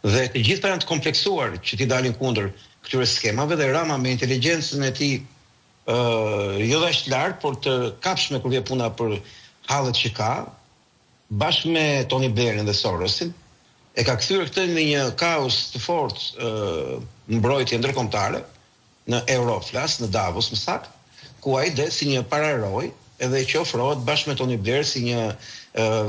Dhe të gjitha janë të kompleksuar që t'i dalin kundër këtyre skemave dhe Rama me inteligjencën e tij jo dash lart, por të kapshme kur vjen puna për hallet që ka, bashkë me Tony Blairin dhe Sorosin, e ka kthyer këtë në një kaos të fortë mbrojtje ndërkombëtare në Euroflas, në Davos më saktë, ku ai del si një paraeroj edhe që ofrohet bashkë me Tony Blair si një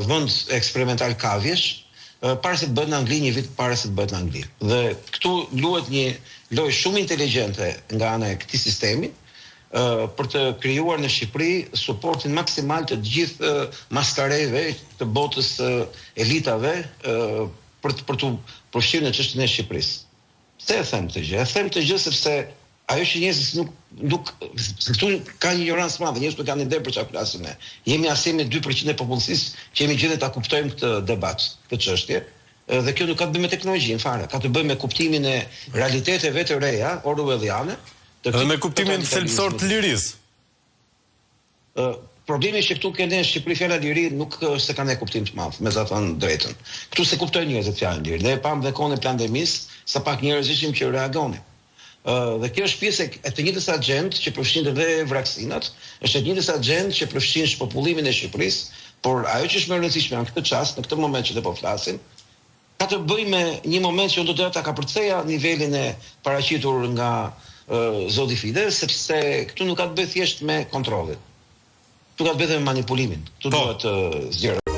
vend eksperimental kavjesh, para se të bëhet në Angli, një vit para se të bëhet në Angli. Dhe këtu luhet një lojë shumë inteligjente nga ana e këtij sistemi, për të krijuar në Shqipëri suportin maksimal të gjithë maskareve të botës elitave për të përfshirë në çështjen e Shqipërisë. Pse e them këtë gjë? E them këtë gjë sepse ajo që njerëzit nuk këtu ka një ignorancë madhe, njerëzit nuk kanë ide për çfarë flasim ne. Jemi asimi 2% e popullsisë që jemi gjendë ta kuptojmë këtë debat, këtë çështje. Dhe kjo nuk ka të bëjë me teknologjinë fare, ka të bëjë me kuptimin e realiteteve të reja, orwelliane. Dhe me kuptimin thelbësor të lirisë. Problemi që këtu në Shqipëri fjala liri nuk se ka ne kuptim të madh, me sa thënë drejtën. Këtu se kuptojnë njerëzit fjalën liri. Ne e pam dhe kohën e pandemisë, sa pak njerëz ishim që reagonin. Dhe kjo është pjesë e të njëjtës agjend që përfshin edhe vaksinat, është e njëjtës agjend që përfshin shpopullimin e Shqipërisë, por ajo që është më e rëndësishme në këtë çast, në këtë moment që ne po flasim, ka të bëjë me një moment që unë do të ta kapërceja nivelin e paraqitur nga Zoti Fide, sepse këtu nuk ka të bëjë thjesht me kontrollin. Këtu ka të bëjë me manipulimin. Këtu duhet zgjerë.